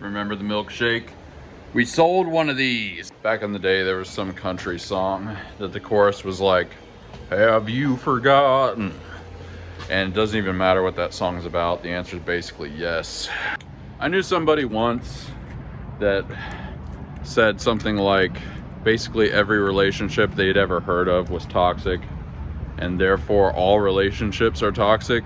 Remember the milkshake? We sold one of these. Back in the day, there was some country song that the chorus was like, "Have you forgotten?" And it doesn't even matter what that song's about. The answer is basically yes. I knew somebody once that said something like, basically every relationship they'd ever heard of was toxic, and therefore all relationships are toxic.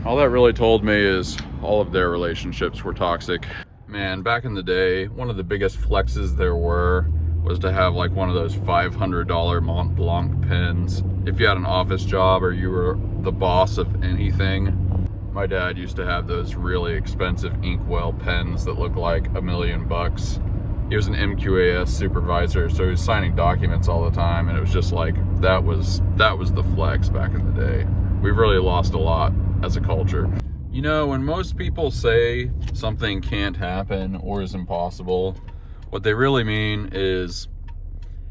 All that really told me is all of their relationships were toxic. Man, back in the day, one of the biggest flexes there was to have like one of those $500 Mont Blanc pens. If you had an office job or you were the boss of anything. My dad used to have those really expensive inkwell pens that looked like $1 million. He was an MQAS supervisor, so he was signing documents all the time, and it was just like, that was the flex back in the day. We've really lost a lot as a culture. You know, when most people say something can't happen or is impossible, what they really mean is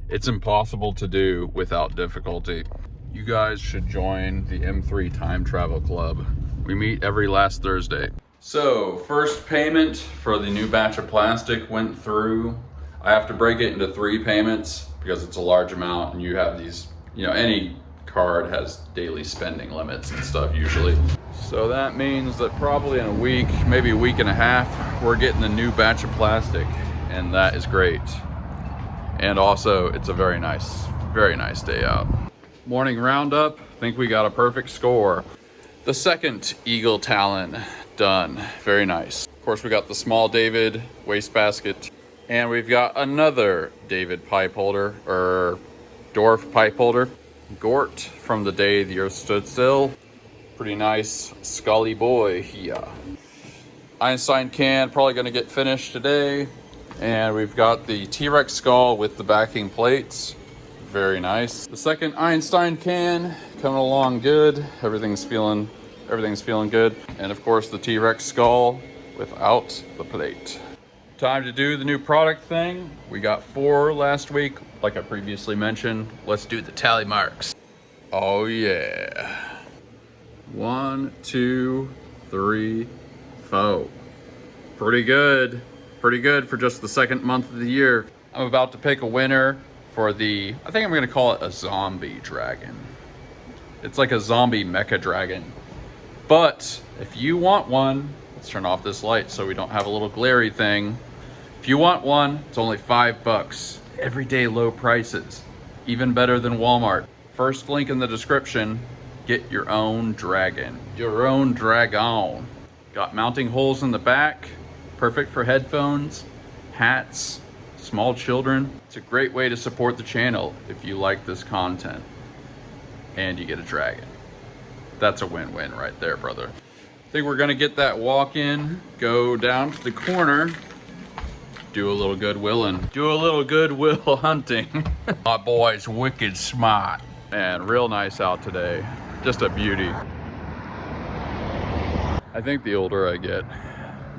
it's impossible to do without difficulty. You guys should join the M3 Time Travel Club. We meet every last Thursday. So, first payment for the new batch of plastic went through. I have to break it into 3 payments because it's a large amount, and you have these, you know, any card has daily spending limits and stuff usually. So that means that probably in a week, maybe a week and a half, we're getting the new batch of plastic, and that is great. And also, it's a very nice day out. Morning roundup, I think we got a perfect score. The second Eagle Talon done, very nice. Of course, we got the small David wastebasket, and we've got another David pipe holder, or dwarf pipe holder. Gort from the day the earth stood still. Pretty nice Scully boy here. Einstein can, probably gonna get finished today. And we've got the T-Rex skull with the backing plates. Very nice. The second Einstein can coming along good. Everything's feeling good. And of course the T-Rex skull without the plate. Time to do the new product thing. We got 4 last week, like I previously mentioned. Let's do the tally marks. Oh yeah. 1, 2, 3, 4. Pretty good for just the second month of the year. I'm about to pick a winner for the, I think I'm gonna call it a zombie dragon. It's like a zombie mecha dragon. But if you want one, let's turn off this light so we don't have a little glary thing. If you want one, it's only $5. Everyday low prices. Even better than Walmart. First link in the description, get your own dragon. Your own dragon. Got mounting holes in the back. Perfect for headphones, hats, small children. It's a great way to support the channel if you like this content. And you get a dragon. That's a win-win right there, brother. I think we're gonna get that walk in, go down to the corner, do a little goodwilling. Do a little goodwill hunting. My boy's wicked smart. And real nice out today. Just a beauty. I think the older I get,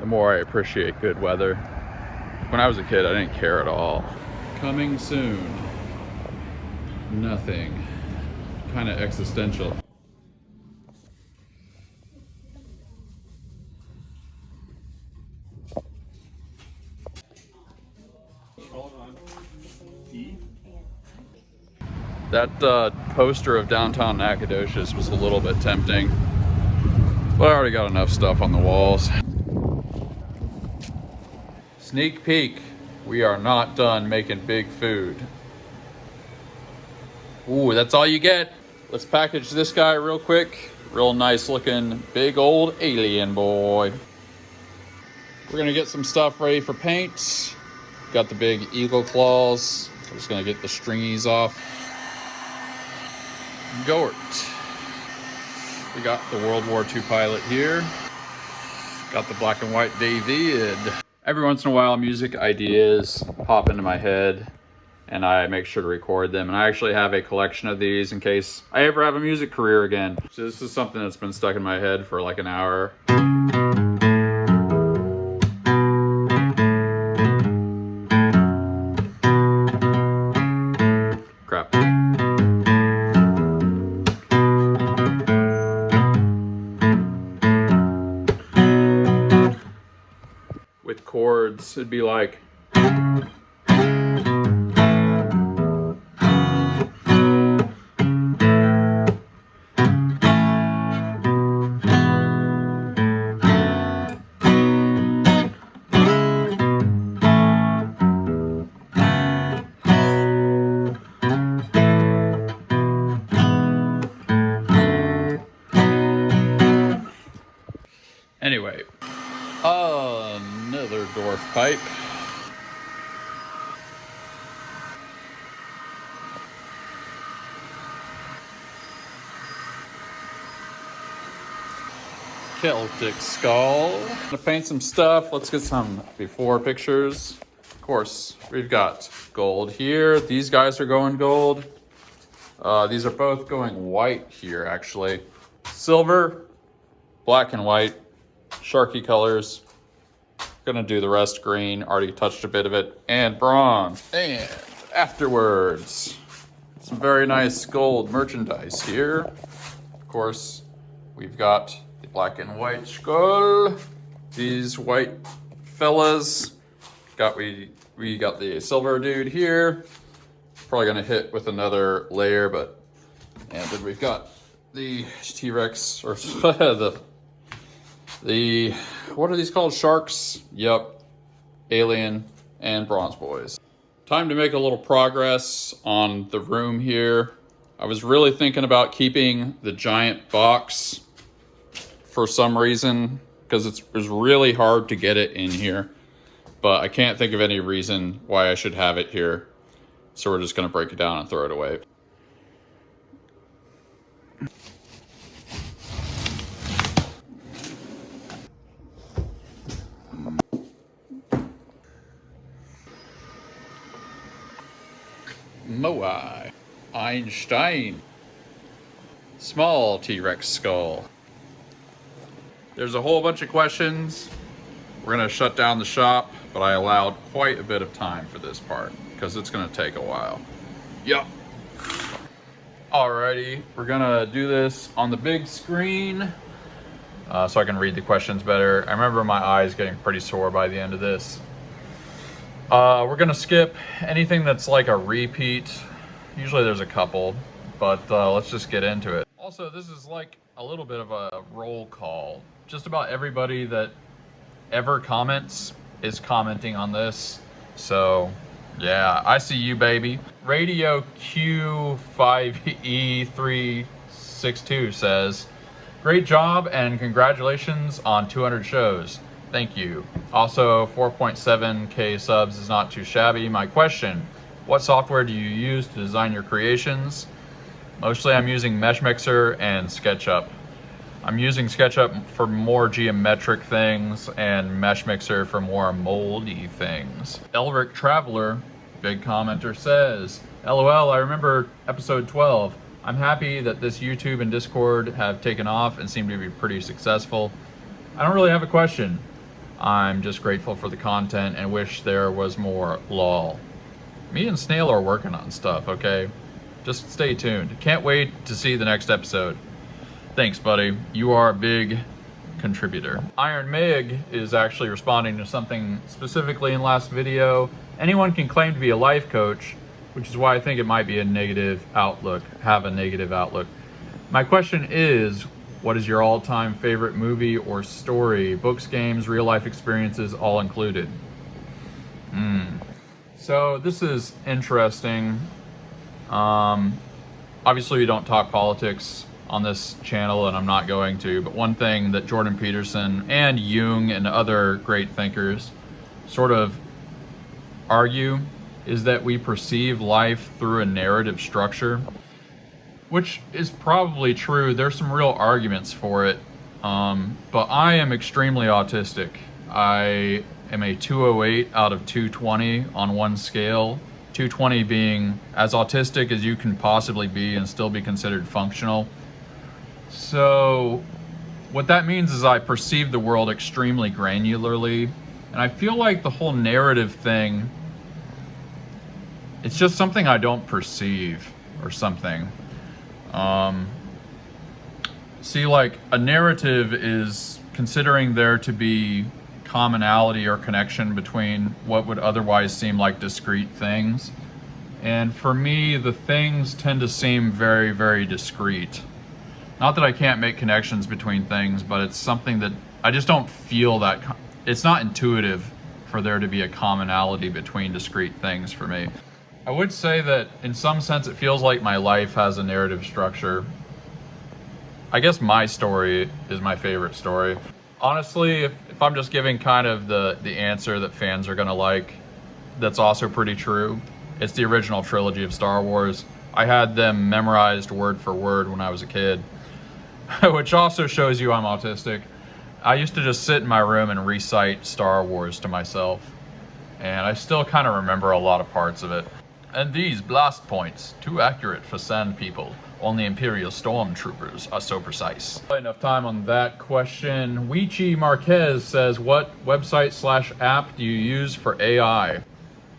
the more I appreciate good weather. When I was a kid, I didn't care at all. Coming soon. Nothing. Kind of existential. That poster of downtown Nacogdoches was a little bit tempting, but I already got enough stuff on the walls. Sneak peek, we are not done making big food. Ooh, that's all you get. Let's package this guy real quick. Real nice looking big old alien boy. We're gonna get some stuff ready for paint. Got the big eagle claws. We're just gonna get the stringies off. Gort. We got the World War II pilot here. Got the black and white David. Every once in a while, music ideas pop into my head, and I make sure to record them. And I actually have a collection of these in case I ever have a music career again. So this is something that's been stuck in my head for like an hour. Crap. with chords. It'd be like, anyway, another dwarf pipe. Celtic skull. Gonna paint some stuff. Let's get some before pictures. Of course, we've got gold here. These guys are going gold. These are both going white here, actually. Silver, black and white, Sharky colors. Gonna do the rest green, already touched a bit of it, and bronze. And afterwards, some very nice gold merchandise here. Of course, we've got the black and white skull. These white fellas. We got the silver dude here. Probably gonna hit with another layer, but and then we've got the T-Rex or the what are these called? Sharks? Yep. Alien and Bronze Boys. Time to make a little progress on the room here. I was really thinking about keeping the giant box for some reason, because it was really hard to get it in here, but I can't think of any reason why I should have it here. So we're just gonna break it down and throw it away. Moai, Einstein, small T-Rex skull. There's a whole bunch of questions. We're gonna shut down the shop, but I allowed quite a bit of time for this part because it's gonna take a while. Yep. Alrighty, we're gonna do this on the big screen so I can read the questions better. I remember my eyes getting pretty sore by the end of this. We're gonna skip anything that's like a repeat. Usually there's a couple, but let's just get into it. Also, this is like a little bit of a roll call. Just about everybody that ever comments is commenting on this. So yeah, I see you, baby. Radio Q5E362 says, great job and congratulations on 200 shows. Thank you. Also, 4.7K subs is not too shabby. My question, what software do you use to design your creations? Mostly I'm using Mesh Mixer and SketchUp. I'm using SketchUp for more geometric things and Mesh Mixer for more moldy things. Elric Traveler, big commenter, says, LOL, I remember episode 12. I'm happy that this YouTube and Discord have taken off and seem to be pretty successful. I don't really have a question. I'm just grateful for the content and wish there was more lol. Me and Snail are working on stuff, okay? Just stay tuned. Can't wait to see the next episode. Thanks, buddy. You are a big contributor. Iron Meg is actually responding to something specifically in last video. Anyone can claim to be a life coach, which is why I think it might be a negative outlook, have a negative outlook. My question is, what is your all-time favorite movie or story? Books, games, real-life experiences, all included. So this is interesting. Obviously we don't talk politics on this channel, and I'm not going to, but one thing that Jordan Peterson and Jung and other great thinkers sort of argue is that we perceive life through a narrative structure, which is probably true. There's some real arguments for it, but I am extremely autistic. I am a 208 out of 220 on one scale, 220 being as autistic as you can possibly be and still be considered functional. So what that means is I perceive the world extremely granularly, and I feel like the whole narrative thing, it's just something I don't perceive or something. See, like a narrative is considering there to be commonality or connection between what would otherwise seem like discrete things. And for me, the things tend to seem very, very discrete. Not that I can't make connections between things, but it's something that I just don't feel that, it's not intuitive for there to be a commonality between discrete things for me. I would say that in some sense it feels like my life has a narrative structure. I guess my story is my favorite story. Honestly, if I'm just giving kind of the answer that fans are gonna like, that's also pretty true. It's the original trilogy of Star Wars. I had them memorized word for word when I was a kid, which also shows you I'm autistic. I used to just sit in my room and recite Star Wars to myself, and I still kind of remember a lot of parts of it. And these blast points, too accurate for sand people. Only Imperial stormtroopers are so precise. Enough time on that question. Wichi Marquez says, what website/app do you use for AI?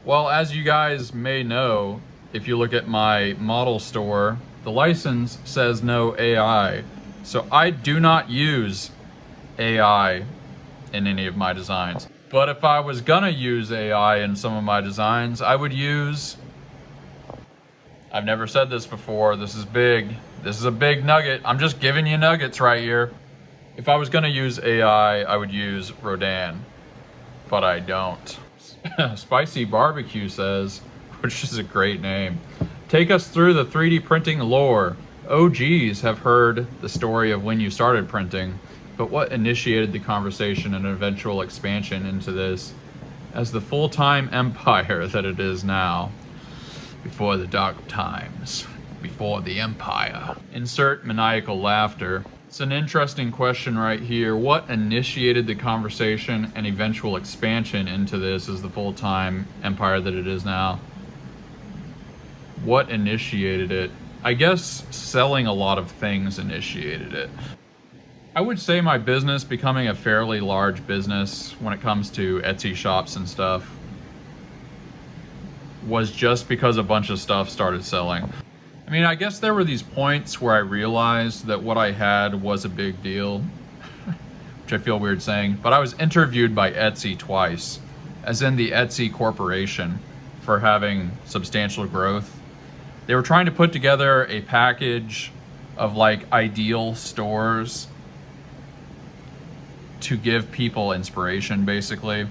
Well, as you guys may know, if you look at my model store, the license says no AI. So I do not use AI in any of my designs. But if I was gonna use AI in some of my designs, I would use, I've never said this before, this is big. This is a big nugget. I'm just giving you nuggets right here. If I was gonna use AI, I would use Rodan, but I don't. Spicy Barbecue says, which is a great name, take us through the 3D printing lore. OGs have heard the story of when you started printing, but what initiated the conversation and eventual expansion into this as the full-time empire that it is now? Before the dark times, before the empire. Insert maniacal laughter. It's an interesting question right here. What initiated the conversation and eventual expansion into this as the full-time empire that it is now? What initiated it? I guess selling a lot of things initiated it. I would say my business becoming a fairly large business when it comes to Etsy shops and stuff was just because a bunch of stuff started selling. I mean, I guess there were these points where I realized that what I had was a big deal, which I feel weird saying, but I was interviewed by Etsy twice, as in the Etsy corporation, for having substantial growth. They were trying to put together a package of like ideal stores to give people inspiration, basically.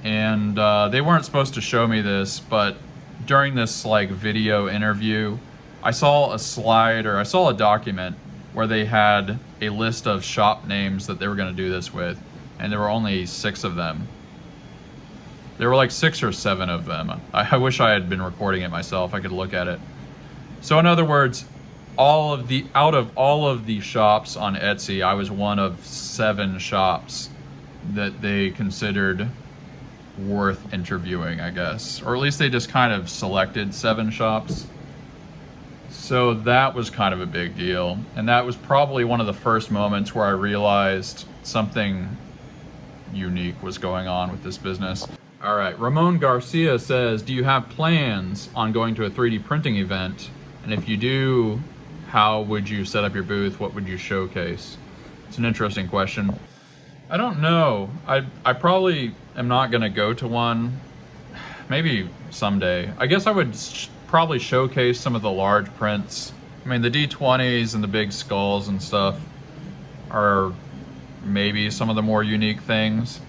And they weren't supposed to show me this, but during this like video interview, I saw a slide, or I saw a document where they had a list of shop names that they were gonna do this with, and there were only 6 of them. There were like 6 or 7 of them. I wish I had been recording it myself, I could look at it. So in other words, out of all of the shops on Etsy, I was one of 7 shops that they considered worth interviewing, I guess. Or at least they just kind of selected 7 shops. So that was kind of a big deal. And that was probably one of the first moments where I realized something unique was going on with this business. All right, Ramon Garcia says, do you have plans on going to a 3D printing event? And if you do, how would you set up your booth? What would you showcase? It's an interesting question. I don't know. I probably am not gonna go to one. Maybe someday. I guess I would probably showcase some of the large prints. I mean, the D20s and the big skulls and stuff are maybe some of the more unique things,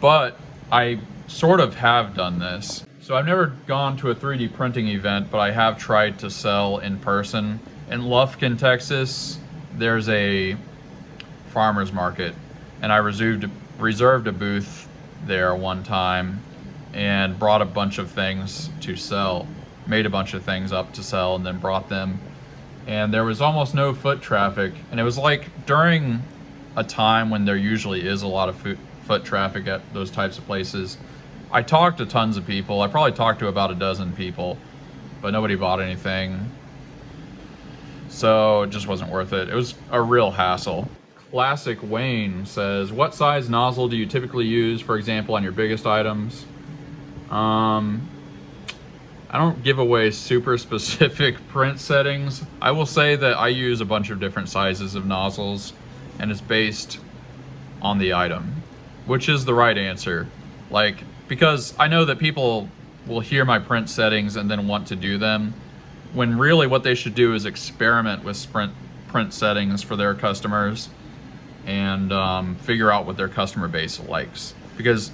but I sort of have done this. So I've never gone to a 3D printing event, but I have tried to sell in person. In Lufkin, Texas, there's a farmer's market, and I reserved a booth there one time and brought a bunch of things to sell. Made a bunch of things up to sell and then brought them. And there was almost no foot traffic. And it was like during a time when there usually is a lot of foot traffic at those types of places. I talked to tons of people. I probably talked to about a dozen people, but nobody bought anything. So it just wasn't worth it. It was a real hassle. Classic Wayne says, what size nozzle do you typically use, for example, on your biggest items? I don't give away super specific print settings. I will say that I use a bunch of different sizes of nozzles, and it's based on the item. which is the right answer. Like, because I know that people will hear my print settings and then want to do them, when really what they should do is experiment with print settings for their customers and figure out what their customer base likes. Because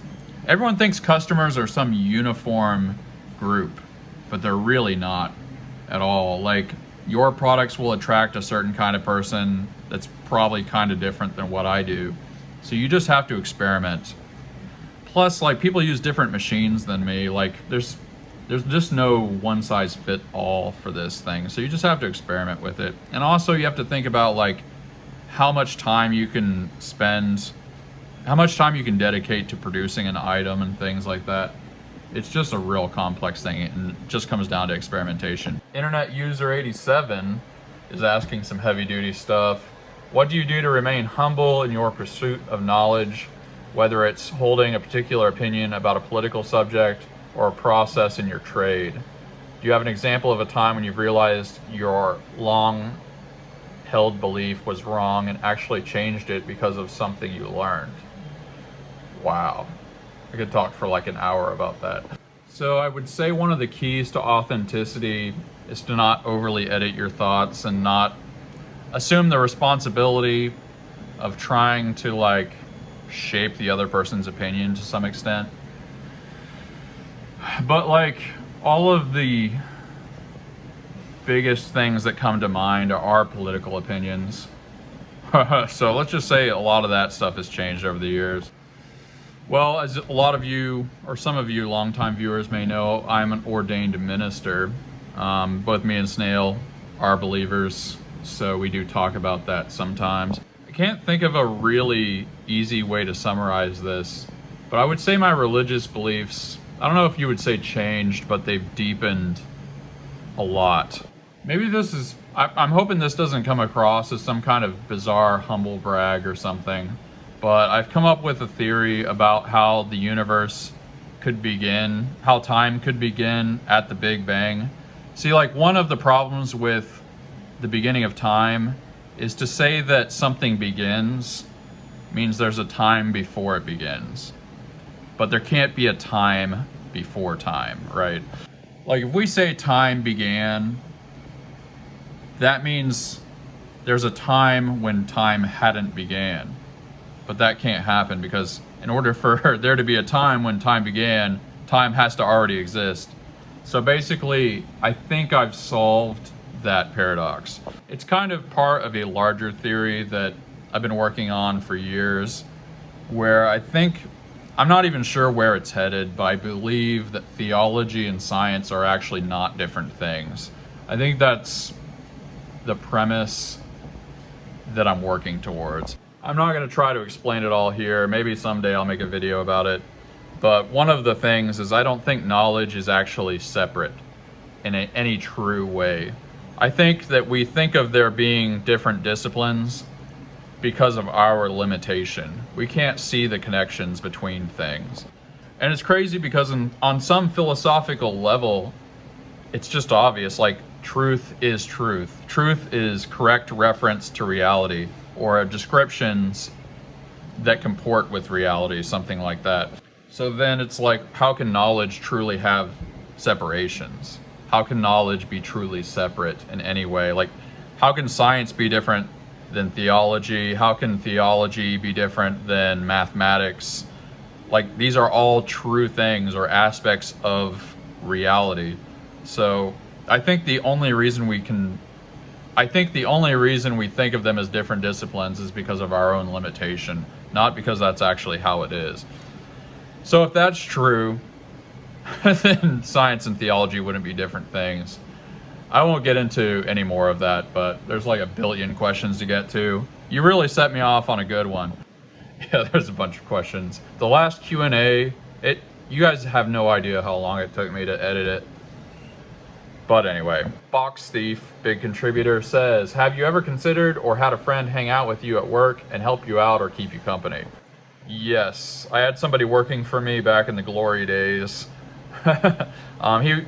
everyone thinks customers are some uniform group, but they're really not at all. Like, your products will attract a certain kind of person that's probably kind of different than what I do. So you just have to experiment. Plus, like, people use different machines than me. Like, there's just no one size fit all for this thing. So you just have to experiment with it. And also you have to think about like how much time you can spend, how much time you can dedicate to producing an item and things like that. It's just a real complex thing, and it just comes down to experimentation. Internet user 87 is asking some heavy duty stuff. What do you do to remain humble in your pursuit of knowledge, whether it's holding a particular opinion about a political subject or a process in your trade? Do you have an example of a time when you've realized your long held belief was wrong and actually changed it because of something you learned? Wow. I could talk for like an hour about that. So I would say one of the keys to authenticity is to not overly edit your thoughts and not assume the responsibility of trying to like shape the other person's opinion to some extent. But like all of the biggest things that come to mind are political opinions. So let's just say a lot of that stuff has changed over the years. Well, as a lot of you, or some of you longtime viewers may know, I'm an ordained minister. Both me and Snail are believers, so we do talk about that sometimes. I can't think of a really easy way to summarize this, but I would say my religious beliefs, I don't know if you would say changed, but they've deepened a lot. Maybe this is, I'm hoping this doesn't come across as some kind of bizarre humble brag or something, but I've come up with a theory about how the universe could begin, how time could begin at the Big Bang. See, like, one of the problems with the beginning of time is to say that something begins means there's a time before it begins. But there can't be a time before time, right? Like, if we say time began, that means there's a time when time hadn't began. But that can't happen, because in order for there to be a time when time began, time has to already exist. So basically, I think I've solved that paradox. It's kind of part of a larger theory that I've been working on for years, where I think, I'm not even sure where it's headed, but I believe that theology and science are actually not different things. I think that's the premise that I'm working towards. I'm not going to try to explain it all here. Maybe someday I'll make a video about it. But one of the things is I don't think knowledge is actually separate in any true way. I think that we think of there being different disciplines because of our limitation. We can't see the connections between things. And it's crazy because on some philosophical level, it's just obvious, like truth is truth. Truth is correct reference to reality, or descriptions that comport with reality, something like that. So then it's like, how can knowledge truly have separations? How can knowledge be truly separate in any way? Like, how can science be different than theology? How can theology be different than mathematics? Like, these are all true things or aspects of reality. So I think the only reason we think of them as different disciplines is because of our own limitation, not because that's actually how it is. So if that's true, then science and theology wouldn't be different things. I won't get into any more of that, but there's like a billion questions to get to. You really set me off on a good one. Yeah, there's a bunch of questions. The last Q&A, you guys have no idea how long it took me to edit it. But anyway, Box Thief, big contributor, says, have you ever considered or had a friend hang out with you at work and help you out or keep you company? Yes, I had somebody working for me back in the glory days.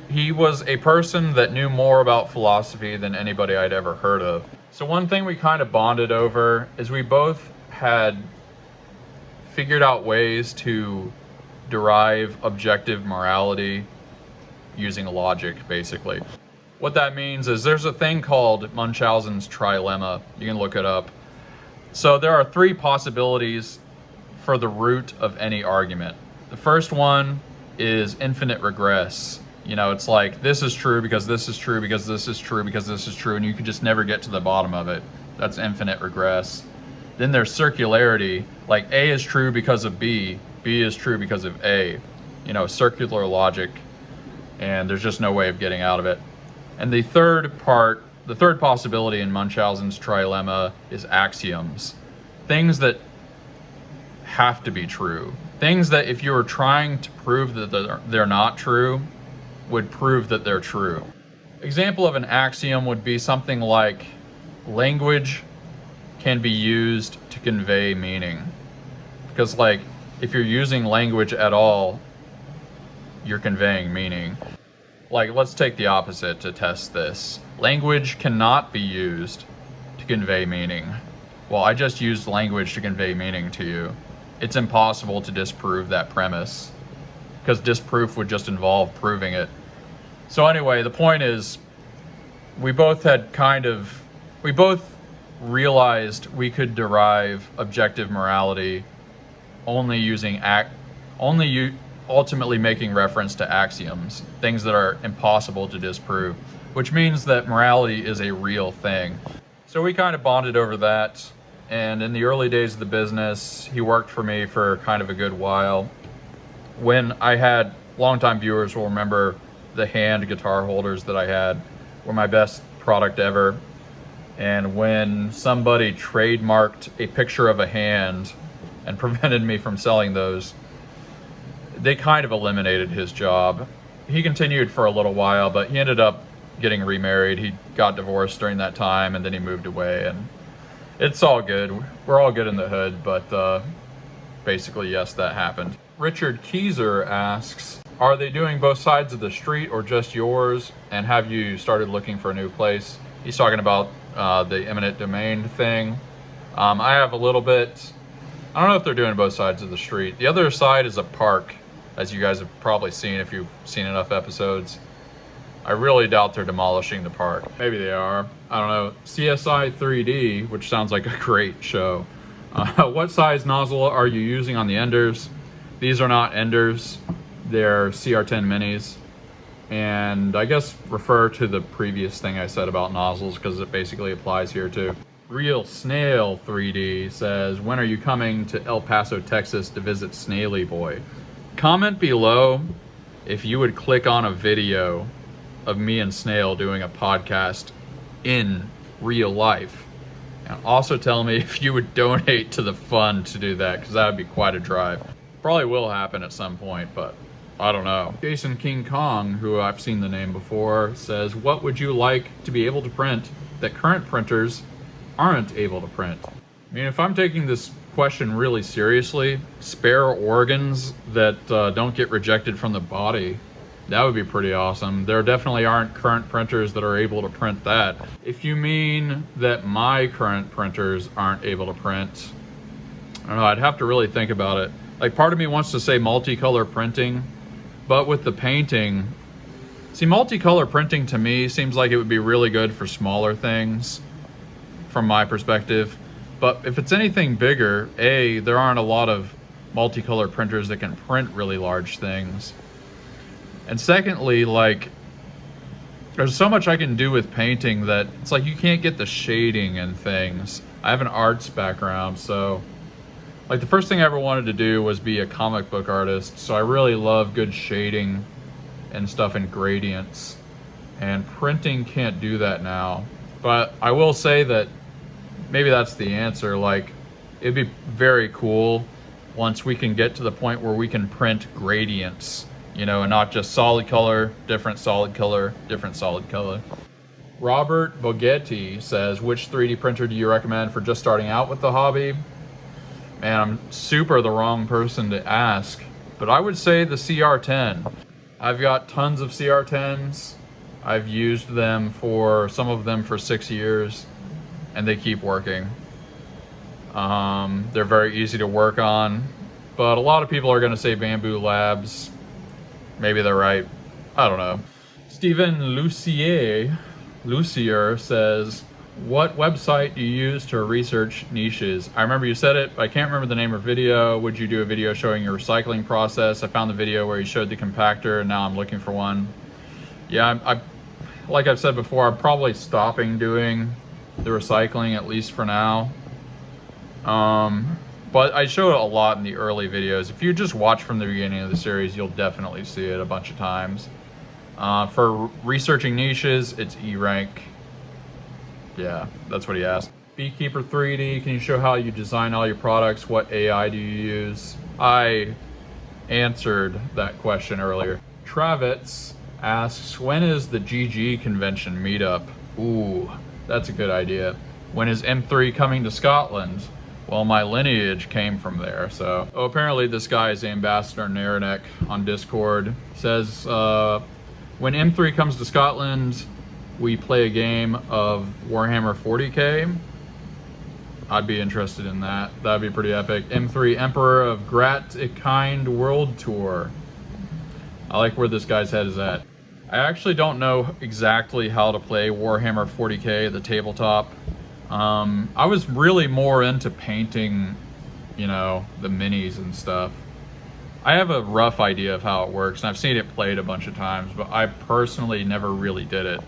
He was a person that knew more about philosophy than anybody I'd ever heard of. So one thing we kind of bonded over is we both had figured out ways to derive objective morality using logic, basically. What that means is there's a thing called Munchausen's trilemma. You can look it up. So there are three possibilities for the root of any argument. The first one is infinite regress. You know, it's like, this is true because this is true because this is true because this is true, and you can just never get to the bottom of it. That's infinite regress. Then there's circularity, like A is true because of B, B is true because of A. You know, circular logic, and there's just no way of getting out of it. And the third possibility in Munchausen's trilemma is axioms. Things that have to be true. Things that if you were trying to prove that they're not true, would prove that they're true. Example of an axiom would be something like, language can be used to convey meaning. Because like, if you're using language at all, you're conveying meaning. Like, let's take the opposite to test this. Language cannot be used to convey meaning. Well, I just used language to convey meaning to you. It's impossible to disprove that premise, because disproof would just involve proving it. So anyway, the point is, we both realized we could derive objective morality only ultimately making reference to axioms, things that are impossible to disprove, which means that morality is a real thing. So we kind of bonded over that, and in the early days of the business, he worked for me for kind of a good while. When I had, longtime viewers will remember the hand guitar holders that I had were my best product ever. And when somebody trademarked a picture of a hand and prevented me from selling those, they kind of eliminated his job. He continued for a little while, but he ended up getting remarried. He got divorced during that time, and then he moved away, and it's all good. We're all good in the hood, but basically, yes, that happened. Richard Keyser asks, are they doing both sides of the street or just yours? And have you started looking for a new place? He's talking about the eminent domain thing. I have a little bit. I don't know if they're doing both sides of the street. The other side is a park, as you guys have probably seen if you've seen enough episodes. I really doubt they're demolishing the park. Maybe they are. I don't know. CSI 3D, which sounds like a great show. What size nozzle are you using on the enders? These are not enders. They're CR10 minis. And I guess refer to the previous thing I said about nozzles, because it basically applies here too. Real Snail 3D says, when are you coming to El Paso, Texas to visit Snaily Boy? Comment below if you would click on a video of me and Snail doing a podcast in real life. And also tell me if you would donate to the fund to do that, because that would be quite a drive. Probably will happen at some point, but I don't know. Jason King Kong, who I've seen the name before, says, what would you like to be able to print that current printers aren't able to print? I mean, if I'm taking this question really seriously, spare organs that don't get rejected from the body, that would be pretty awesome. There definitely aren't current printers that are able to print that. If you mean that my current printers aren't able to print, I don't know, I'd have to really think about it. Like, part of me wants to say multicolor printing, but with the painting, see, multicolor printing to me seems like it would be really good for smaller things from my perspective. But if it's anything bigger, A, there aren't a lot of multicolor printers that can print really large things. And secondly, like, there's so much I can do with painting that it's like you can't get the shading and things. I have an arts background, so like the first thing I ever wanted to do was be a comic book artist. So I really love good shading and stuff and gradients. And printing can't do that now. But I will say that maybe that's the answer. Like, it'd be very cool once we can get to the point where we can print gradients, you know, and not just solid color, different solid color, different solid color. Robert Bogetti says, which 3D printer do you recommend for just starting out with the hobby? Man, I'm super the wrong person to ask, but I would say the CR10. I've got tons of CR10s. I've used them for, some of them for 6 years, and they keep working. They're very easy to work on. but a lot of people are gonna say Bamboo Labs. Maybe they're right. I don't know. Stephen Lucier says, what website do you use to research niches? I remember you said it, but I can't remember the name of video. Would you do a video showing your recycling process? I found the video where you showed the compactor, and now I'm looking for one. Yeah, I like I've said before, I'm probably stopping doing the recycling, at least for now. But I showed it a lot in the early videos. If you just watch from the beginning of the series, you'll definitely see it a bunch of times. For researching niches, it's E-Rank. Yeah, that's what he asked. Beekeeper 3D, can you show how you design all your products? What AI do you use? I answered that question earlier. Travitz asks, when is the GG convention meetup? Ooh, that's a good idea. When is M3 coming to Scotland? Well, my lineage came from there, so. Oh, apparently this guy is Ambassador Naranek on Discord. Says, when M3 comes to Scotland, we play a game of Warhammer 40k. I'd be interested in that. That'd be pretty epic. M3 Emperor of Grat-Ikind World Tour. I like where this guy's head is at. I actually don't know exactly how to play Warhammer 40k, the tabletop. I was really more into painting, you know, the minis and stuff. I have a rough idea of how it works, and I've seen it played a bunch of times, but I personally never really did it.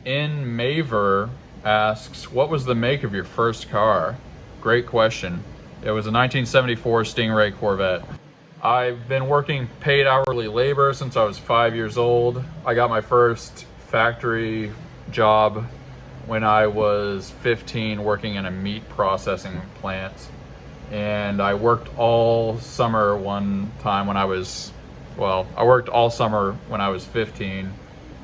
In Maver asks, what was the make of your first car? Great question. It was a 1974 Stingray Corvette. I've been working paid hourly labor since I was 5 years old. I got my first factory job when I was 15, working in a meat processing plant. And I worked all summer one time when I was, well, I worked all summer when I was 15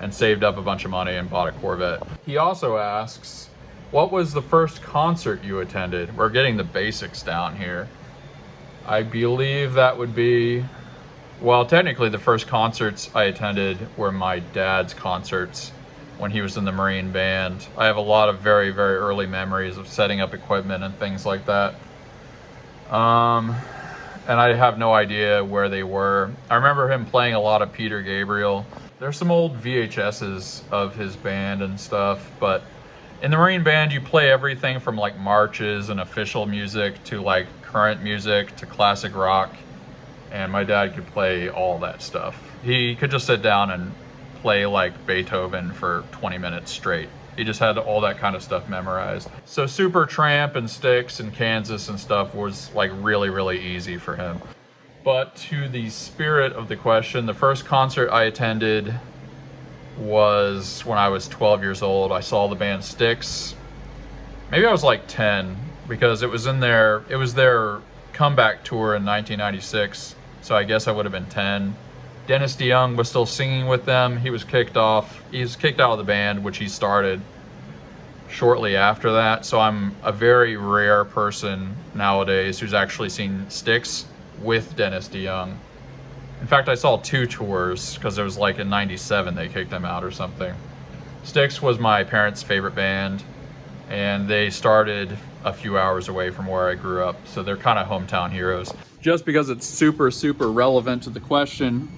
and saved up a bunch of money and bought a Corvette. He also asks, what was the first concert you attended? We're getting the basics down here. I believe that would be, well, technically the first concerts I attended were my dad's concerts when he was in the Marine band. I have a lot of very, very early memories of setting up equipment and things like that. And I have no idea where they were. I remember him playing a lot of Peter Gabriel. There's some old VHSs of his band and stuff, but in the Marine band, you play everything from like marches and official music to like current music to classic rock. And my dad could play all that stuff. He could just sit down and play like Beethoven for 20 minutes straight. He just had all that kind of stuff memorized. So Super Tramp and Styx and Kansas and stuff was like really, really easy for him. But to the spirit of the question, the first concert I attended was when I was 12 years old. I saw the band Styx. Maybe I was like 10 because it was their comeback tour in 1996. So I guess I would have been 10. Dennis DeYoung was still singing with them. He was kicked out of the band, which he started shortly after that. So I'm a very rare person nowadays who's actually seen Styx with Dennis DeYoung. In fact, I saw 2 tours because it was like in '97 they kicked him out or something. Styx was my parents' favorite band, and they started a few hours away from where I grew up. So they're kind of hometown heroes. Just because it's super, super relevant to the question,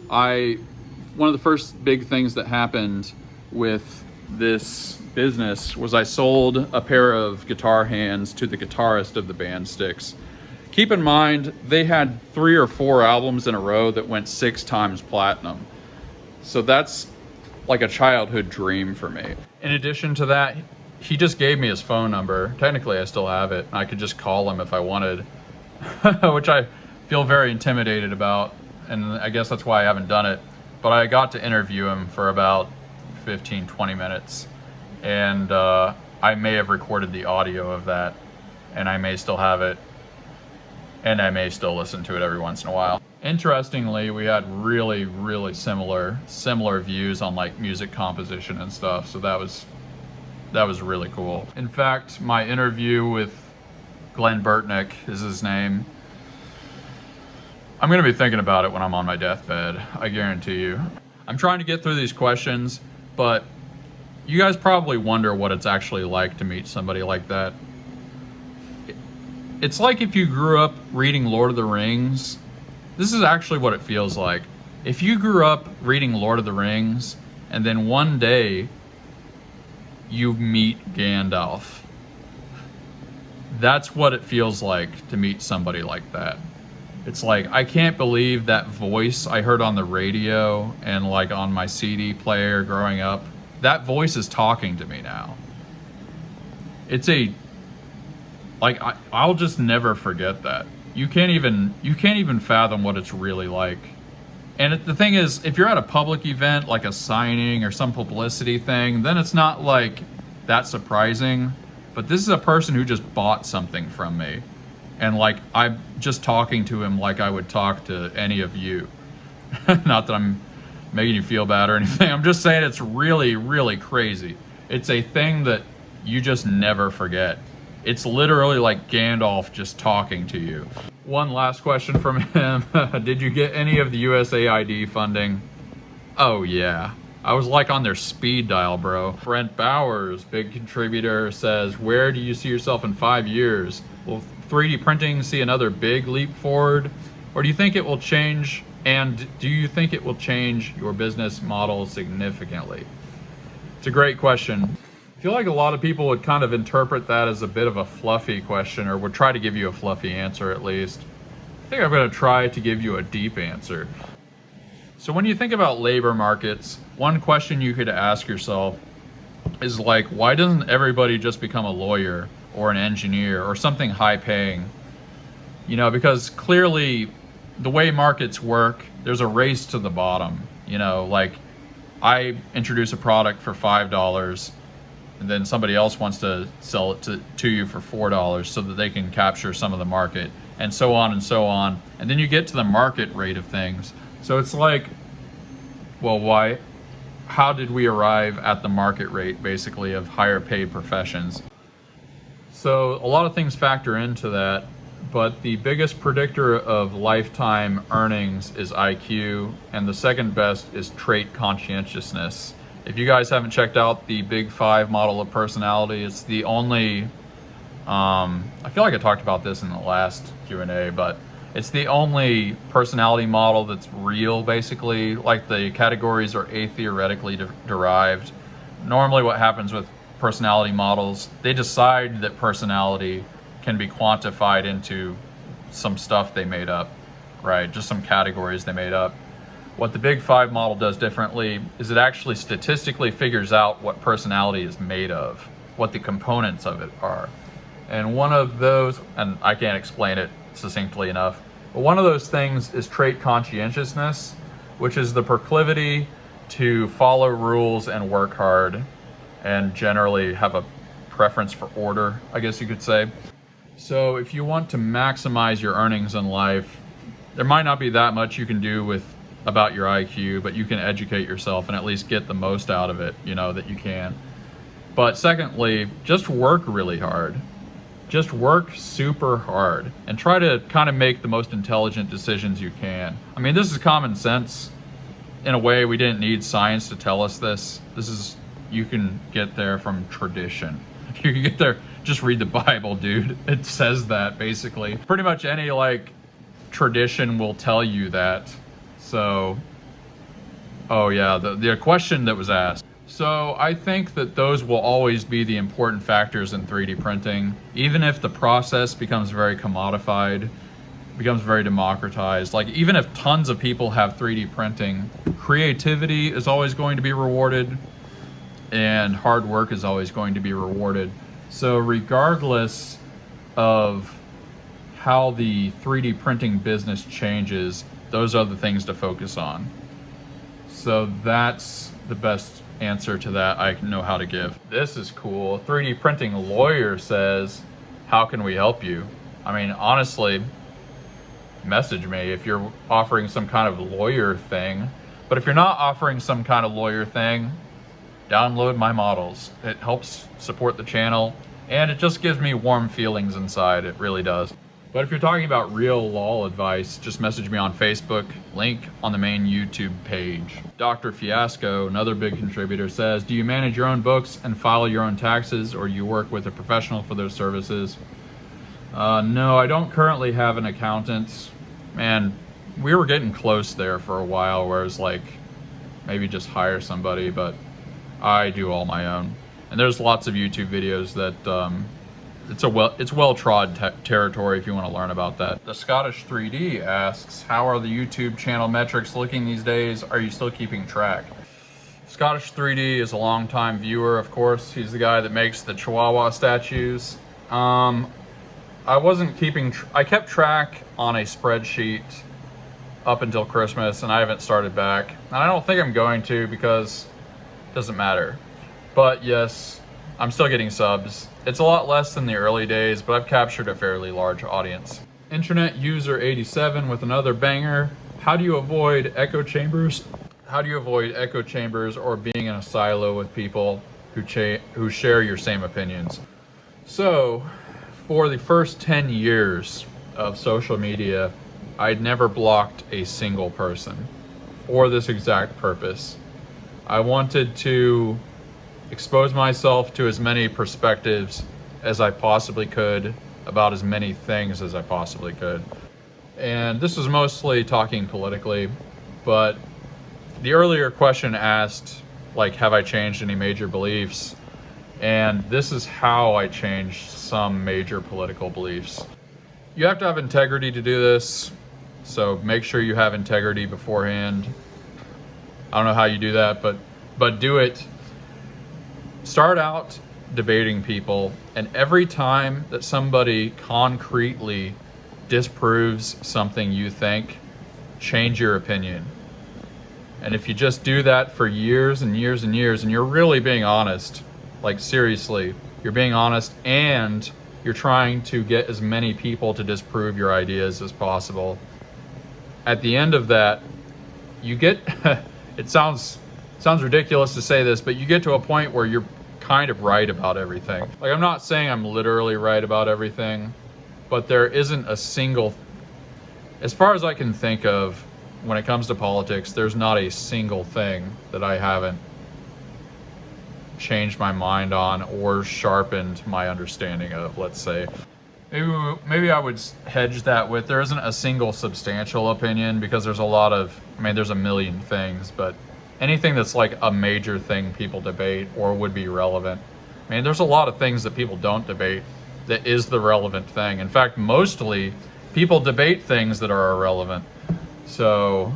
one of the first big things that happened with this business was I sold a pair of guitar hands to the guitarist of the band Styx. Keep in mind, they had 3 or 4 albums in a row that went 6 times platinum. So that's like a childhood dream for me. In addition to that, he just gave me his phone number. Technically, I still have it. I could just call him if I wanted, which I feel very intimidated about. And I guess that's why I haven't done it. But I got to interview him for about 15, 20 minutes. And I may have recorded the audio of that, and I may still have it. And I may still listen to it every once in a while. Interestingly, we had really, really similar views on like music composition and stuff. So that was really cool. In fact, my interview with Glenn Burtnick is his name. I'm gonna be thinking about it when I'm on my deathbed, I guarantee you. I'm trying to get through these questions, but you guys probably wonder what it's actually like to meet somebody like that. It's like if you grew up reading Lord of the Rings. This is actually what it feels like. If you grew up reading Lord of the Rings and then one day you meet Gandalf, that's what it feels like to meet somebody like that. It's like, I can't believe that voice I heard on the radio and like on my CD player growing up. That voice is talking to me now. It's like, I'll just never forget that. You can't even fathom what it's really like. And the thing is, if you're at a public event, like a signing or some publicity thing, then it's not like that surprising. But this is a person who just bought something from me. And like, I'm just talking to him like I would talk to any of you. Not that I'm making you feel bad or anything. I'm just saying it's really, really crazy. It's a thing that you just never forget. It's literally like Gandalf just talking to you. One last question from him. Did you get any of the USAID funding? Oh yeah. I was like on their speed dial, bro. Brent Bowers, big contributor, says, where do you see yourself in 5 years? Will 3D printing see another big leap forward? Or do you think it will change? And do you think it will change your business model significantly? It's a great question. I feel like a lot of people would kind of interpret that as a bit of a fluffy question, or would try to give you a fluffy answer at least. I think I'm going to try to give you a deep answer. So when you think about labor markets, one question you could ask yourself is like, why doesn't everybody just become a lawyer or an engineer or something high paying? You know, because clearly the way markets work, there's a race to the bottom. You know, like I introduce a product for $5, and then somebody else wants to sell it to you for $4 so that they can capture some of the market, and so on and so on. And then you get to the market rate of things. So it's like, well, how did we arrive at the market rate, basically, of higher paid professions? So a lot of things factor into that, but the biggest predictor of lifetime earnings is IQ, and the second best is trait conscientiousness. If you guys haven't checked out the Big Five model of personality, it's the only, I feel like I talked about this in the last Q&A, but it's the only personality model that's real, basically. Like, the categories are theoretically derived. Normally what happens with personality models, they decide that personality can be quantified into some stuff they made up, right? Just some categories they made up. What the Big Five model does differently is it actually statistically figures out what personality is made of, what the components of it are. And one of those, and I can't explain it succinctly enough, but one of those things is trait conscientiousness, which is the proclivity to follow rules and work hard, and generally have a preference for order, I guess you could say. So if you want to maximize your earnings in life, there might not be that much you can do about your IQ, but you can educate yourself and at least get the most out of it, you know, that you can. But secondly, just work really hard. Just work super hard and try to kind of make the most intelligent decisions you can. I mean, this is common sense. In a way, we didn't need science to tell us this. You can get there from tradition. You can get there, just read the Bible, dude. It says that, basically. Pretty much any, like, tradition will tell you that. So, oh yeah, the question that was asked. So I think that those will always be the important factors in 3D printing. Even if the process becomes very commodified, becomes very democratized, like even if tons of people have 3D printing, creativity is always going to be rewarded and hard work is always going to be rewarded. So regardless of how the 3D printing business changes, those are the things to focus on. So that's the best answer to that I know how to give. This is cool. A 3D printing lawyer says, how can we help you? I mean, honestly, message me if you're offering some kind of lawyer thing. But if you're not offering some kind of lawyer thing, download my models. It helps support the channel, and it just gives me warm feelings inside. It really does. But if you're talking about real law advice, just message me on Facebook, link on the main YouTube page. Dr. Fiasco, another big contributor, says, do you manage your own books and file your own taxes, or you work with a professional for those services? No, I don't currently have an accountant. Man, we were getting close there for a while, where it's like maybe just hire somebody, but I do all my own. And there's lots of YouTube videos that it's well-trod territory if you want to learn about that. The Scottish 3D asks, how are the YouTube channel metrics looking these days? Are you still keeping track? Scottish 3D is a longtime viewer, of course. He's the guy that makes the Chihuahua statues. I wasn't keeping, I kept track on a spreadsheet up until Christmas, and I haven't started back. And I don't think I'm going to, because it doesn't matter. But yes, I'm still getting subs. It's a lot less than the early days, but I've captured a fairly large audience. Internet User 87 with another banger. How do you avoid echo chambers? How do you avoid echo chambers or being in a silo with people who share your same opinions? So, for the first 10 years of social media, I'd never blocked a single person for this exact purpose. I wanted to expose myself to as many perspectives as I possibly could about as many things as I possibly could. And this is mostly talking politically, but the earlier question asked, like, have I changed any major beliefs? And this is how I changed some major political beliefs. You have to have integrity to do this, so make sure you have integrity beforehand. I don't know how you do that, but do it. Start out debating people, and every time that somebody concretely disproves something you think, change your opinion. And if you just do that for years and years and years, and you're really being honest, like seriously, you're being honest, and you're trying to get as many people to disprove your ideas as possible, at the end of that, you get, it sounds ridiculous to say this, but you get to a point where you're kind of right about everything. Like, I'm not saying I'm literally right about everything, but there isn't a single, as far as I can think of, when it comes to politics, there's not a single thing that I haven't changed my mind on or sharpened my understanding of, let's say. Maybe I would hedge that with, there isn't a single substantial opinion, because there's a lot of, I mean, there's a million things, but anything that's like a major thing people debate or would be relevant. I mean, there's a lot of things that people don't debate that is the relevant thing. In fact, mostly people debate things that are irrelevant. So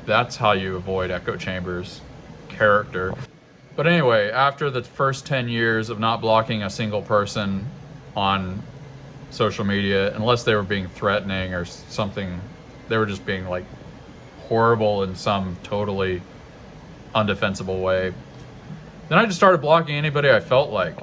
that's how you avoid echo chambers. Character. But anyway, after the first 10 years of not blocking a single person on social media, unless they were being threatening or something, they were just being like horrible in some totally undefensible way, then I just started blocking anybody I felt like.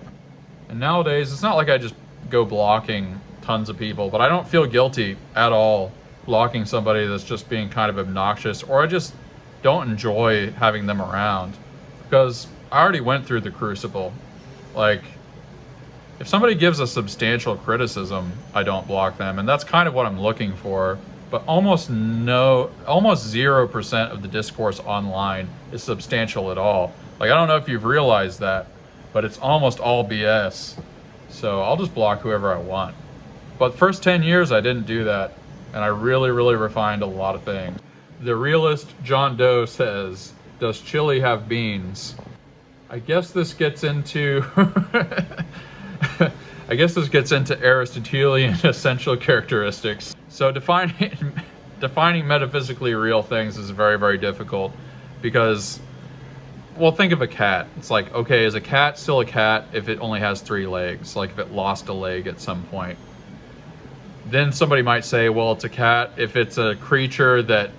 And nowadays, it's not like I just go blocking tons of people, but I don't feel guilty at all blocking somebody that's just being kind of obnoxious, or I just don't enjoy having them around, because I already went through the crucible. Like, if somebody gives a substantial criticism, I don't block them, and that's kind of what I'm looking for. But almost 0% of the discourse online is substantial at all. Like, I don't know if you've realized that, but it's almost all BS. So I'll just block whoever I want. But first 10 years, I didn't do that. And I really, really refined a lot of things. The realist John Doe says, does chili have beans? I guess this gets into Aristotelian essential characteristics. So defining metaphysically real things is very, very difficult, because, well, think of a cat. It's like, okay, is a cat still a cat if it only has 3 legs? Like, if it lost a leg at some point. Then somebody might say, well, it's a cat if it's a creature that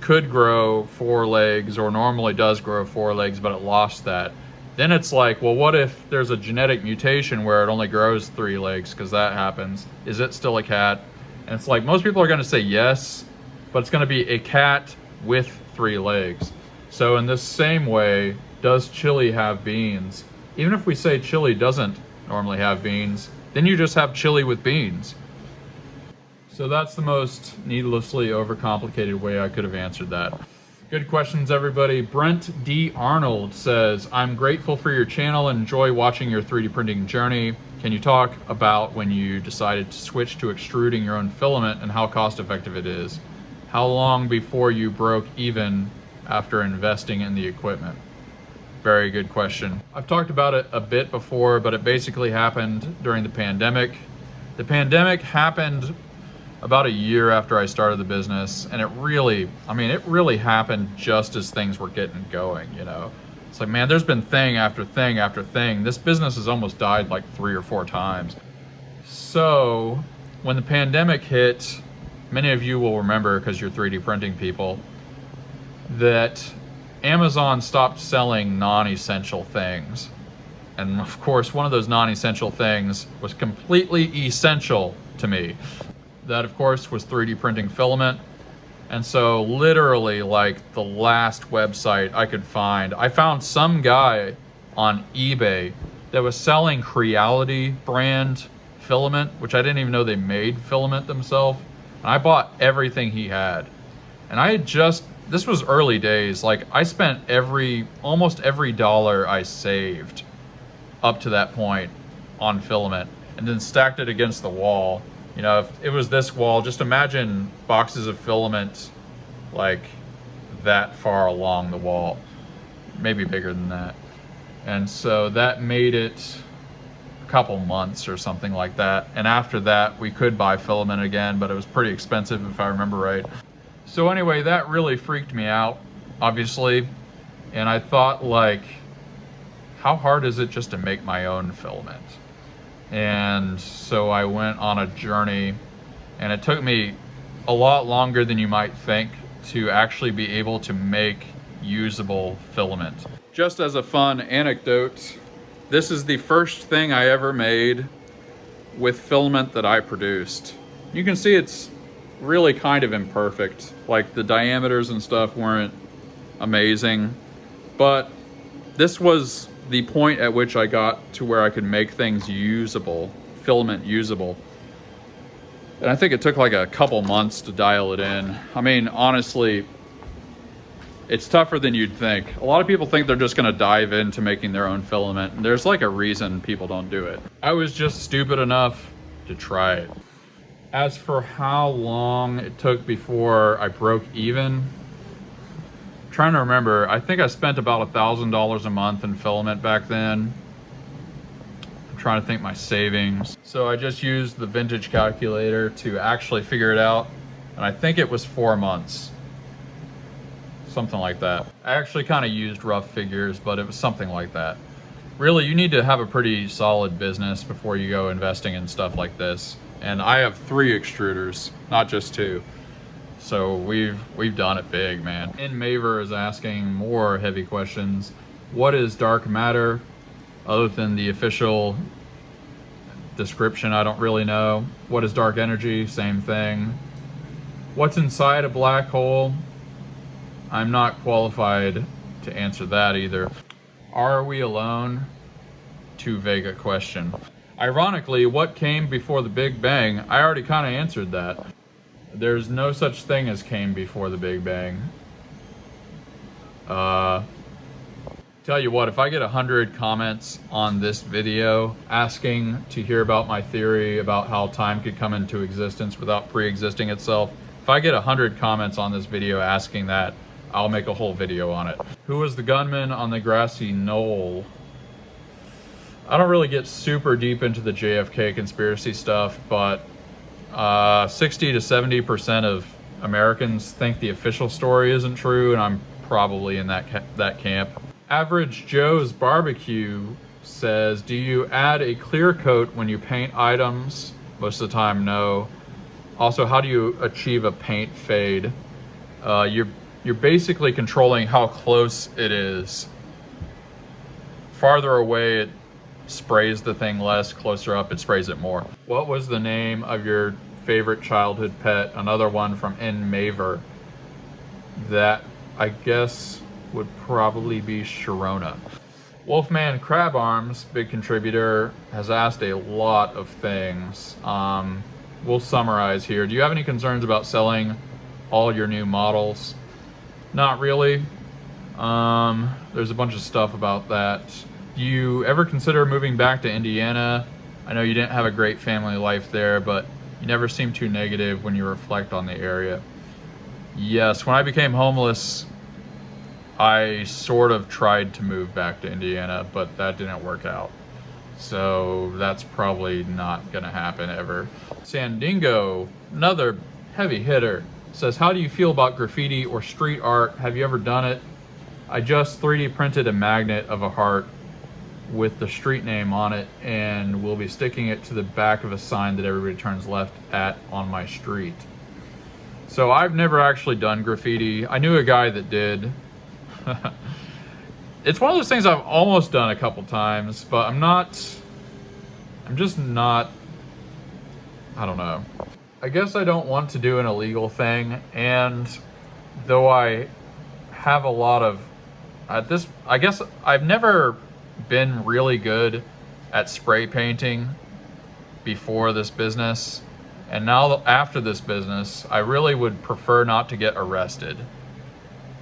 could grow 4 legs, or normally does grow 4 legs, but it lost that. Then it's like, well, what if there's a genetic mutation where it only grows 3 legs, because that happens? Is it still a cat? And it's like, most people are going to say yes, but it's going to be a cat with 3 legs. So in this same way, does chili have beans? Even if we say chili doesn't normally have beans, then you just have chili with beans. So that's the most needlessly overcomplicated way I could have answered that. Good questions, everybody. Brent D. Arnold says, I'm grateful for your channel and enjoy watching your 3D printing journey. Can you talk about when you decided to switch to extruding your own filament and how cost effective it is? How long before you broke even after investing in the equipment? Very good question. I've talked about it a bit before, but it basically happened during the pandemic. The pandemic happened about a year after I started the business, and it really happened just as things were getting going, you know? It's like, man, there's been thing after thing after thing. This business has almost died like 3 or 4 times. So when the pandemic hit, many of you will remember, because you're 3D printing people, that Amazon stopped selling non-essential things. And of course, one of those non-essential things was completely essential to me. That, of course, was 3D printing filament. And so literally, like, the last website I could find, I found some guy on eBay that was selling Creality brand filament, which I didn't even know they made filament themselves. And I bought everything he had. And I had this was early days. Like, I spent almost every dollar I saved up to that point on filament, and then stacked it against the wall. You know, if it was this wall, just imagine boxes of filament like that far along the wall, maybe bigger than that. And so that made it a couple months or something like that. And after that, we could buy filament again, but it was pretty expensive if I remember right. So anyway, that really freaked me out, obviously. And I thought, like, how hard is it just to make my own filament? And so I went on a journey, and it took me a lot longer than you might think to actually be able to make usable filament. Just as a fun anecdote, this is the first thing I ever made with filament that I produced. You can see it's really kind of imperfect. Like, the diameters and stuff weren't amazing, but this was the point at which I got to where I could make things usable, filament usable. And I think it took like a couple months to dial it in. I mean, honestly, it's tougher than you'd think. A lot of people think they're just gonna dive into making their own filament, and there's like a reason people don't do it. I was just stupid enough to try it. As for how long it took before I broke even, trying to remember, I think I spent about $1,000 a month in filament back then. I'm trying to think my savings. So I just used the vintage calculator to actually figure it out, and I think it was 4 months. Something like that. I actually kind of used rough figures, but it was something like that. Really, you need to have a pretty solid business before you go investing in stuff like this. And I have 3 extruders, not just 2. So we've done it big, man. And Maver is asking more heavy questions. What is dark matter? Other than the official description, I don't really know. What is dark energy? Same thing. What's inside a black hole? I'm not qualified to answer that either. Are we alone? Too vague a question. Ironically, what came before the Big Bang? I already kind of answered that. There's no such thing as came before the Big Bang. Tell you what, if I get 100 comments on this video asking to hear about my theory about how time could come into existence without pre-existing itself, if I get 100 comments on this video asking that, I'll make a whole video on it. Who was the gunman on the grassy knoll? I don't really get super deep into the JFK conspiracy stuff, but 60 to 70% of Americans think the official story isn't true, and I'm probably in that camp. Average Joe's Barbecue says, do you add a clear coat when you paint items? Most of the time, no. Also, how do you achieve a paint fade? You're basically controlling how close it is. Farther away, it sprays the thing less. Closer up, it sprays it more. What was the name of your favorite childhood pet? Another one from N. Maver. That, I guess, would probably be Sharona. Wolfman Crab Arms, big contributor, has asked a lot of things. We'll summarize here. Do you have any concerns about selling all your new models? Not really. There's a bunch of stuff about that. Do you ever consider moving back to Indiana? I know you didn't have a great family life there, but you never seem too negative when you reflect on the area. Yes, when I became homeless, I sort of tried to move back to Indiana, but that didn't work out. So that's probably not gonna happen ever. Sandingo, another heavy hitter, says, how do you feel about graffiti or street art? Have you ever done it? I just 3D printed a magnet of a heart with the street name on it, and we'll be sticking it to the back of a sign that everybody turns left at on my street. So I've never actually done graffiti. I knew a guy that did. It's one of those things I've almost done a couple times, but I'm just not, I don't know. I guess I don't want to do an illegal thing, and though I have a lot of, I guess I've never been really good at spray painting before this business, and now after this business, I really would prefer not to get arrested.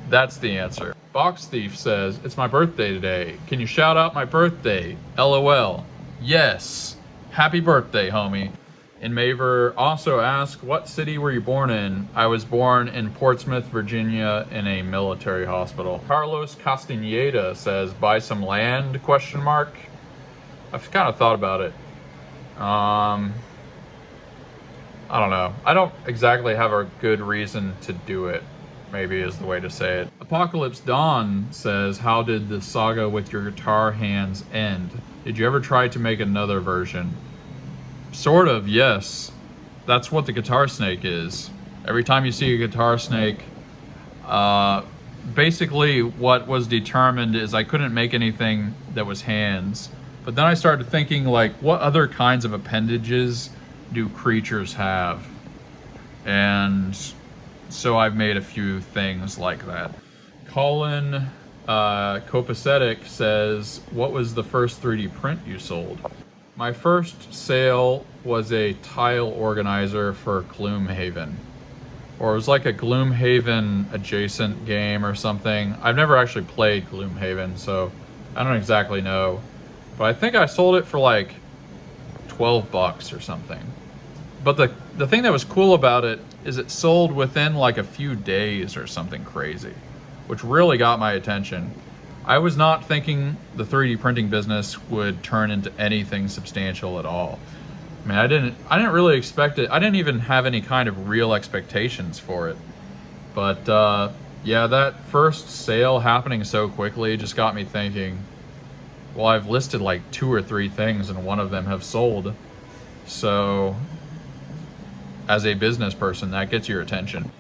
That's the answer. Box Thief says, it's my birthday today. Can you shout out my birthday? LOL. Yes. Happy birthday, homie. And Maver also asked, what city were you born in? I was born in Portsmouth, Virginia, in a military hospital. Carlos Castaneda says, buy some land, ? I've kind of thought about it. I don't know. I don't exactly have a good reason to do it, maybe is the way to say it. Apocalypse Dawn says, how did the saga with your guitar hands end? Did you ever try to make another version? Sort of, yes. That's what the guitar snake is. Every time you see a guitar snake, basically what was determined is I couldn't make anything that was hands. But then I started thinking, like, what other kinds of appendages do creatures have? And so I've made a few things like that. Colin Copacetic says, what was the first 3D print you sold? My first sale was a tile organizer for Gloomhaven. Or it was like a Gloomhaven adjacent game or something. I've never actually played Gloomhaven, so I don't exactly know. But I think I sold it for like $12 or something. But the thing that was cool about it is it sold within like a few days or something crazy, which really got my attention. I was not thinking the 3D printing business would turn into anything substantial at all. I mean, I didn't really expect it. I didn't even have any kind of real expectations for it. But yeah, that first sale happening so quickly just got me thinking, well, I've listed like 2 or 3 things and one of them have sold. So as a business person, that gets your attention.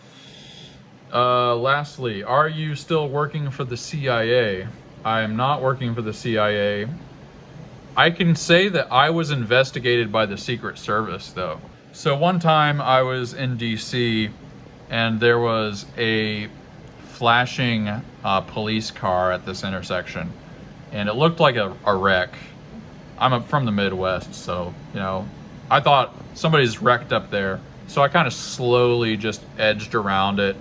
Lastly, are you still working for the CIA? I am not working for the CIA. I can say that I was investigated by the Secret Service, though. So one time I was in DC and there was a flashing police car at this intersection, and it looked like a wreck. I'm from the Midwest, so, you know, I thought somebody's wrecked up there. So I kind of slowly just edged around it.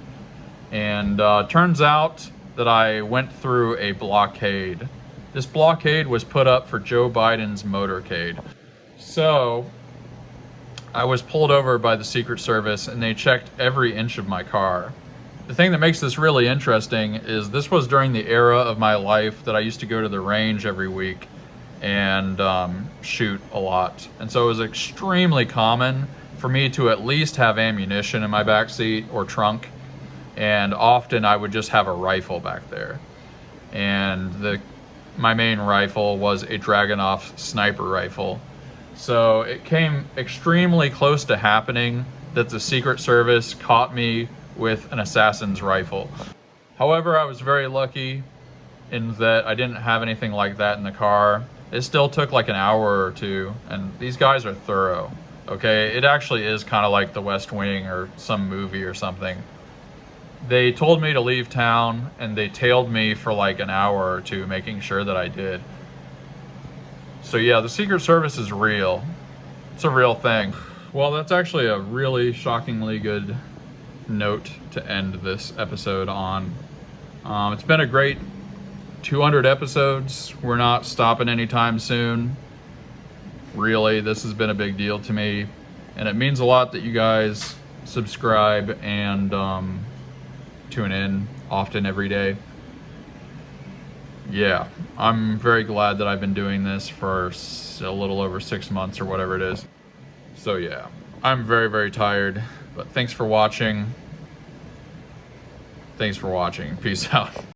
And turns out that I went through a blockade. This blockade was put up for Joe Biden's motorcade. So I was pulled over by the Secret Service and they checked every inch of my car. The thing that makes this really interesting is this was during the era of my life that I used to go to the range every week and shoot a lot. And so it was extremely common for me to at least have ammunition in my backseat or trunk. And often I would just have a rifle back there. And my main rifle was a Dragunov sniper rifle. So it came extremely close to happening that the Secret Service caught me with an assassin's rifle. However, I was very lucky in that I didn't have anything like that in the car. It still took like an hour or 2, and these guys are thorough, okay? It actually is kind of like The West Wing or some movie or something. They told me to leave town, and they tailed me for like an hour or 2, making sure that I did. So yeah, the Secret Service is real. It's a real thing. Well, that's actually a really shockingly good note to end this episode on. It's been a great 200 episodes. We're not stopping anytime soon. Really, this has been a big deal to me, and it means a lot that you guys subscribe and tune in often every day. Yeah, I'm very glad that I've been doing this for a little over 6 months or whatever it is. So yeah, I'm very, very tired, but thanks for watching. Thanks for watching. Peace out.